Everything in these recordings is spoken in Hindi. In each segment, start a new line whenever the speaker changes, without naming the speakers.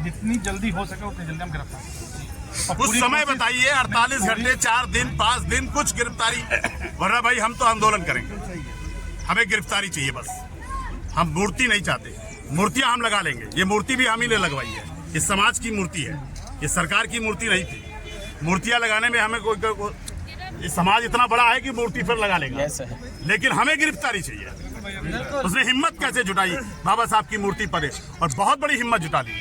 जितनी जल्दी हो सके उतनी जल्दी हम गिरफ्तार।
कुछ समय बताइए, 48 घंटे, 4 दिन, 5 दिन, कुछ गिरफ्तारी, वरना भाई हम तो आंदोलन करेंगे। हमें गिरफ्तारी चाहिए बस। हम मूर्ति नहीं चाहते, मूर्तियां हम लगा लेंगे। ये मूर्ति भी हम ही ने लगवाई है, ये समाज की मूर्ति है, ये सरकार की मूर्ति नहीं थी। मूर्तियां लगाने में हमें कोई समाज इतना बड़ा है कि मूर्ति फिर लगा लेगा, लेकिन हमें गिरफ्तारी चाहिए। उसने हिम्मत कैसे जुटाई बाबा साहब की मूर्ति पर, और बहुत बड़ी हिम्मत जुटा ली।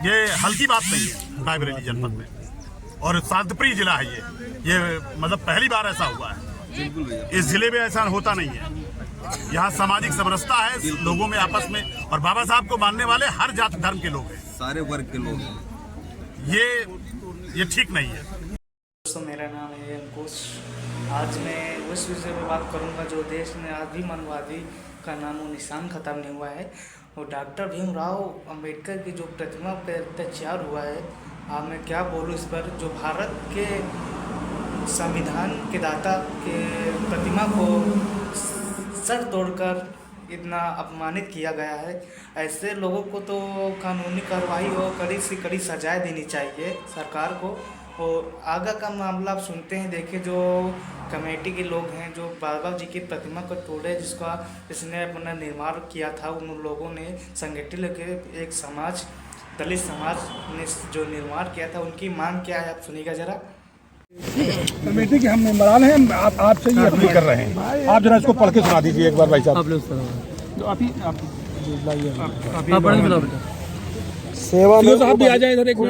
ये हल्की बात नहीं है रायबरेली जनपद में, और शांतप्रिय जिला है ये मतलब पहली बार ऐसा हुआ है। इस जिले में ऐसा होता नहीं है। यहाँ सामाजिक समरसता है लोगों में आपस में, और बाबा साहब को मानने वाले हर जाति धर्म के लोग हैं,
सारे वर्ग के लोग हैं।
ये ठीक नहीं है।
दोस्तों, मेरा नाम है अंकुश। आज मैं उस विषय पर बात करूंगा जो देश में आज भी मानववादी का नामो निशान खत्म नहीं हुआ है। वो डॉक्टर भीमराव अंबेडकर की जो प्रतिमा पर अत्याचार हुआ है। अब मैं क्या बोलूँ इस पर, जो भारत के संविधान के दाता के प्रतिमा को सर तोड़कर इतना अपमानित किया गया है। ऐसे लोगों को तो कानूनी कार्रवाई और कड़ी से कड़ी सजाएं देनी चाहिए सरकार को। और आगे का मामला आप सुनते हैं, देखिए जो कमेटी के लोग हैं जो बाबा जी की प्रतिमा को तोड़े, जिसने अपना निर्माण किया था, उन लोगों ने संगठित लेकर एक समाज, दलित समाज ने जो निर्माण किया था, उनकी मांग क्या है आप सुनिएगा जरा।
कमेटी के हम मेंबरान हैं, आपसे ये अपील कर रहे हैं, आप जरा इसको पढ़ के सुना दीजिए एक बार भाई साहब।
सेवा में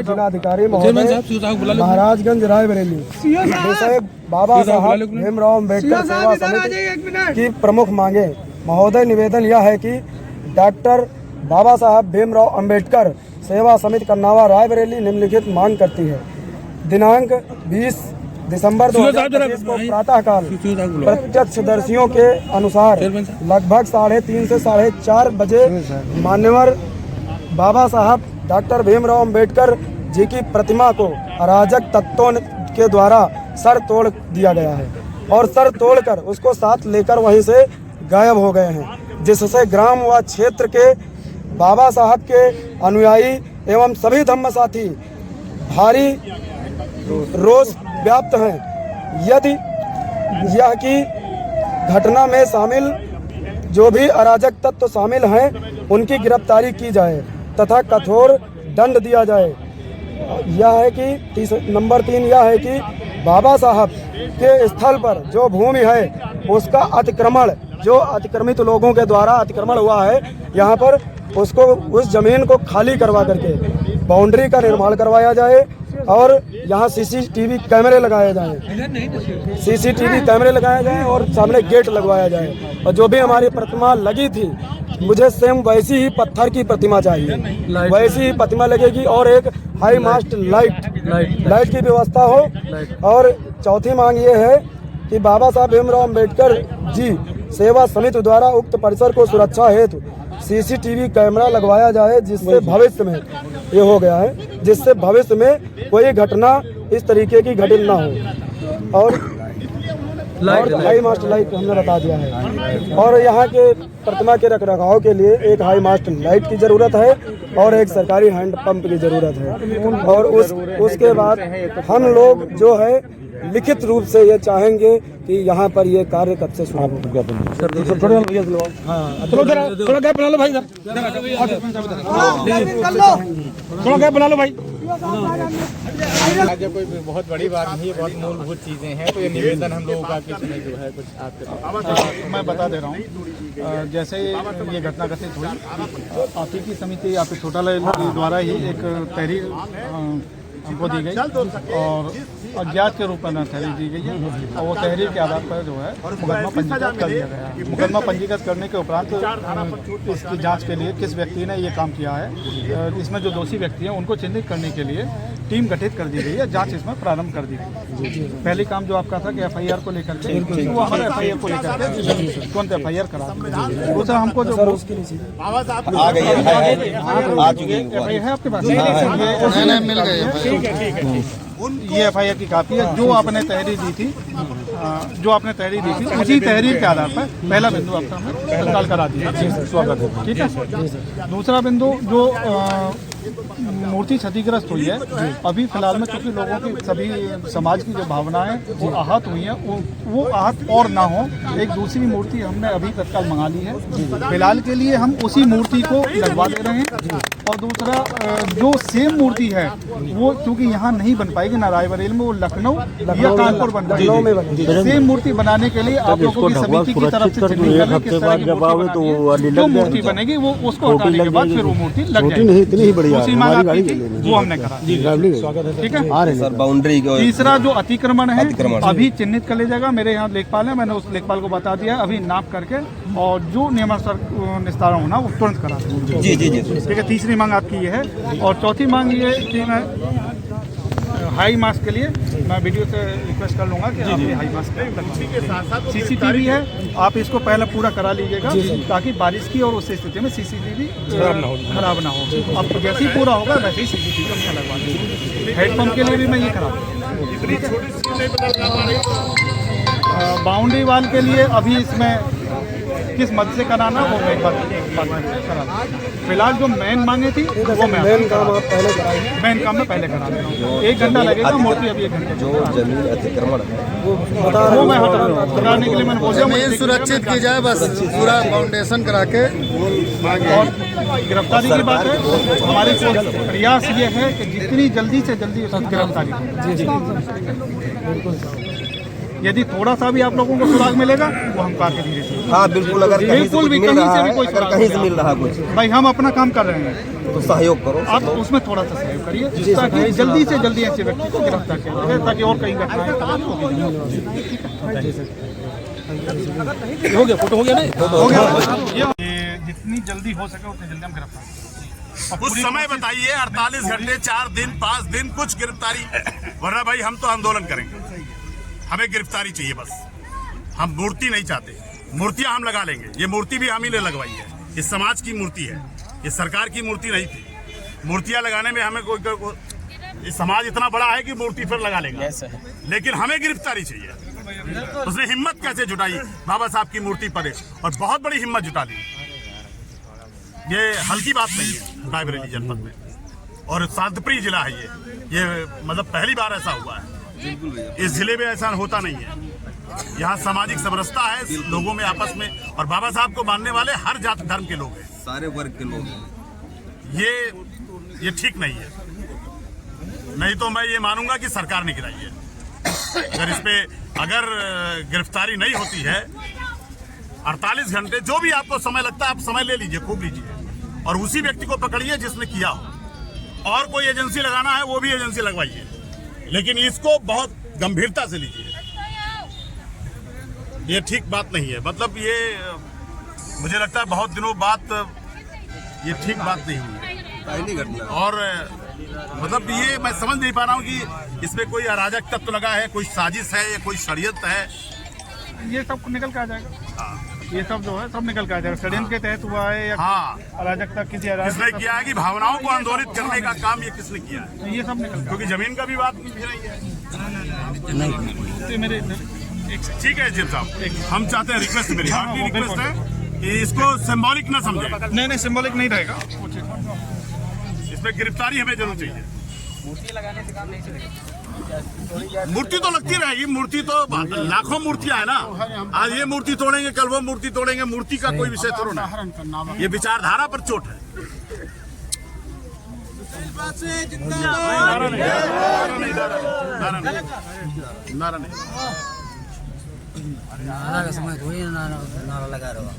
जिलाधिकारी महोदय महाराजगंज रायबरेली, विषय बाबा साहब भीमराव अम्बेडकर सेवा समिति की प्रमुख मांगे। महोदय, निवेदन यह है कि डॉक्टर बाबा साहब भीमराव अम्बेडकर सेवा समिति कन्नावा रायबरेली निम्नलिखित मांग करती है। दिनांक 20 दिसंबर 2025 को प्रातःकाल प्रत्यक्षदर्शियों के अनुसार लगभग 3:30 से 4:30 बजे मान्यवर बाबा साहब डॉक्टर भीमराव अम्बेडकर जी की प्रतिमा को अराजक तत्वों के द्वारा सर तोड़ दिया गया है, और सर तोड़कर उसको साथ लेकर वहीं से गायब हो गए हैं, जिससे ग्राम व क्षेत्र के बाबा साहब के अनुयायी एवं सभी धम्म साथी भारी रोष व्याप्त हैं। यदि यह की घटना में शामिल जो भी अराजक तत्व शामिल हैं उनकी गिरफ्तारी की जाए तथा कठोर दंड दिया जाए। यह है कि नंबर 3 यह है कि बाबा साहब के स्थल पर जो भूमि है उसका अतिक्रमण, जो अतिक्रमित लोगों के द्वारा अतिक्रमण हुआ है, यहाँ पर उसको उस जमीन को खाली करवा करके बाउंड्री का निर्माण करवाया जाए, और यहाँ सीसीटीवी कैमरे लगाए जाएं, सीसीटीवी कैमरे लगाए जाएं और सामने गेट लगवाया जाए। और जो भी हमारी प्रतिमा लगी थी, मुझे सेम वैसी ही पत्थर की प्रतिमा चाहिए, वैसी ही प्रतिमा लगेगी, और एक हाई मास्ट लाइट की व्यवस्था हो। और चौथी मांग ये है कि बाबा साहब भीमराव अम्बेडकर जी सेवा समिति द्वारा उक्त परिसर को सुरक्षा हेतु सीसीटीवी कैमरा लगवाया जाए, जिससे भविष्य में ये हो गया है, जिससे भविष्य में कोई घटना इस तरीके की घटित ना हो। और हाई मास्ट लाइट हमने बता दिया है, और यहाँ के प्रतिमा के रखरखाव के लिए एक हाई मास्ट लाइट की ज़रूरत है और एक सरकारी हैंड पंप की ज़रूरत है। और उसके बाद हम लोग जो है लिखित रूप से ये चाहेंगे कि यहाँ पर ये कार्य कब से शुरू होगा।
थोड़ा गैप बना लो भाई, थोड़ा गैप बना लो भाई।
आगे कोई बहुत बड़ी बात नहीं है, बहुत मूलभूत चीजें हैं, तो ये निवेदन हम लोगों का किसमें जो है कुछ आपके
मैं बता दे रहा हूँ, जैसे ये घटना घटित हुई, आपकी की समिति आपके छोटाला द्वारा ही एक तहरीर हमको दी गई और अज्ञात के रूप में तहरीर दी गई है, और वो तहरीर के आधार पर जो है मुकदमा पंजीकृत कर दिया गया है। मुकदमा पंजीकृत करने के उपरांत इसकी जांच के लिए किस व्यक्ति ने ये काम किया है, इसमें जो दोषी व्यक्ति हैं उनको चिन्हित करने के लिए टीम गठित कर दी गई है। जांच इसमें प्रारंभ कर दी गई। पहले काम जो आपका था कि एफआईआर को लेकर के, वो हमारे एफआईआर को लेकर के तुरंत एफआईआर करा दूसरा हमको जो है आपके पास ये एफआईआर की कापी है, जो आपने तहरीर दी थी जो आपने तहरीर दी थी उसी तहरीर के आधार पर पहला बिंदु आपका हमने तत्काल करा दिया। स्वागत है। ठीक है। दूसरा बिंदु जो मूर्ति क्षतिग्रस्त हुई है, अभी फिलहाल में क्योंकि लोगों की सभी समाज की जो भावनाएं वो आहत हुई हैं, वो आहत और ना हो, एक दूसरी मूर्ति हमने अभी तत्काल मंगा ली है। फिलहाल के लिए हम उसी मूर्ति को लगवा दे रहे हैं। और दूसरा जो सेम मूर्ति है वो क्योंकि यहाँ नहीं बन पाएगी ना रायबरेली में, वो लखनऊ या कानपुर बन पाएगी। सेम मूर्ति बनाने के लिए आप लोगों की समिति की तरफ से जो मूर्ति बनेगी वो उसको हटाने के बाद फिर वो मूर्ति लग जाएगी। दूसरी मांग आपकी थी वो हमने करा। ठीक है
सर। बाउंड्री को
तीसरा जो अतिक्रमण है अभी चिन्हित कर लीजिएगा। मेरे यहाँ लेखपाल है, मैंने उस लेखपाल को बता दिया, अभी नाप करके और जो नियमानुसार निस्तारण होना वो तुरंत करा देंगे।
जी जी जी।
ठीक है। तीसरी मांग आपकी ये है। और चौथी मांग ये कि मैं हाई मास्क के लिए मैं वीडियो से रिक्वेस्ट कर लूँगा कि आप ये हाई मास्क सीसीटीवी है, आप इसको पहले पूरा करा लीजिएगा ताकि बारिश की और उस स्थिति में सीसीटीवी खराब ना हो। अब जैसे ही पूरा होगा वैसे ही सीसीटीवी हम लगवा देंगे। हेडपम्प के लिए भी मैं ये करा दूँगा। बाउंड्री वाल के लिए अभी इसमें किस मद से कराना वो मैं एक बार करा। फिलहाल जो मेन मांगे थी वो मैं मेन काम में पहले करा दे रहा हूँ। 1 घंटा लगेगा, मूर्ति अभी 1 घंटे
जो जमीन अतिक्रमण है
वो मैं हटाने के लिए मैंने बोला
जमीन सुरक्षित की जाए, बस पूरा फाउंडेशन करा के।
और गिरफ्तारी की बात है, हमारे प्रयास ये है कि जितनी जल्दी से जल्दी उसकी गिरफ्तारी हो। यदि थोड़ा सा भी आप लोगों को सुराग मिलेगा वो हम काट के धीरे से।
हाँ बिल्कुल। अगर
बिल्कुल भी कहीं से भी कोई सुराग
कहीं से मिल रहा कुछ,
भाई हम अपना काम कर रहे हैं
तो सहयोग करो।
आप उसमें थोड़ा सा सहयोग करिए ताकि जल्दी से जल्दी ऐसे व्यक्ति को गिरफ्तार किया जाए ताकि और कहीं घटनाएं हो गया। फोटो हो गया ना? हो गया। ये जितनी जल्दी हो सके उतनी जल्दी हम गिरफ्तार।
कुछ समय बताइए, 48 घंटे, 4 दिन, 5 दिन, कुछ गिरफ्तारी, वरना भाई हम तो आंदोलन करेंगे। हमें गिरफ्तारी चाहिए बस। हम मूर्ति नहीं चाहते, मूर्तियां हम लगा लेंगे। ये मूर्ति भी हम ही ने लगवाई है, ये समाज की मूर्ति है, ये सरकार की मूर्ति नहीं थी। मूर्तियां लगाने में हमें कोई समाज इतना बड़ा है कि मूर्ति फिर लगा लेगा, लेकिन हमें गिरफ्तारी चाहिए। उसने हिम्मत कैसे जुटाई बाबा साहब की मूर्ति पर, और बहुत बड़ी हिम्मत जुटा ली। ये हल्की बात नहीं है रायबरेली जनपद में, और शांतिप्रिय जिला है ये मतलब पहली बार ऐसा हुआ है। इस जिले में ऐसा होता नहीं है। यहाँ सामाजिक समरसता है लोगों में आपस में, और बाबा साहब को मानने वाले हर जाति धर्म के लोग हैं,
सारे वर्ग के लोग।
ये ठीक नहीं है। नहीं तो मैं ये मानूंगा कि सरकार ने गिराई है। अगर इस पे गिरफ्तारी नहीं होती है, 48 घंटे जो भी आपको समय लगता है आप समय ले लीजिए, खूब लीजिए, और उसी व्यक्ति को पकड़िए जिसने किया हो। और कोई एजेंसी लगाना है वो भी एजेंसी लगवाइए, लेकिन इसको बहुत गंभीरता से लीजिए। ये ठीक बात नहीं है। मतलब ये मुझे लगता है बहुत दिनों बाद ये ठीक बात नहीं हुई
पहली घटना।
और मतलब ये मैं समझ नहीं पा रहा हूँ कि इसमें कोई अराजक तत्व लगा है, कोई साजिश है या कोई षड्यंत्र है।
ये सब निकल के आ जाएगा। ये सब जो है सब निकल के आ जाएगा। षड्यंत्र के तहत हुआ है या अराजकता किसी
किसने किया है कि भावनाओं को आंदोलित करने का काम ये किसने किया है?
ये सब निकल,
क्योंकि जमीन का विवाद भी नहीं है।
मेरे
ठीक है जिम साहब, हम चाहते हैं, रिक्वेस्ट मेरी रिक्वेस्ट है कि इसको सिंबॉलिक ना समझे।
नहीं सिंबॉलिक नहीं रहेगा।
इसमें गिरफ्तारी हमें जरूर चाहिए।
मूर्ति लगाने से काम नहीं चलेगा।
मूर्ति तो लगती रहेगी, मूर्ति तो लाखों मूर्तियां है ना। आज ये मूर्ति तोड़ेंगे, कल वो मूर्ति तोड़ेंगे। मूर्ति का कोई विषय थोड़ा ना, ये विचारधारा पर चोट है।
नारा का समय थोड़ी नारा लगा रहा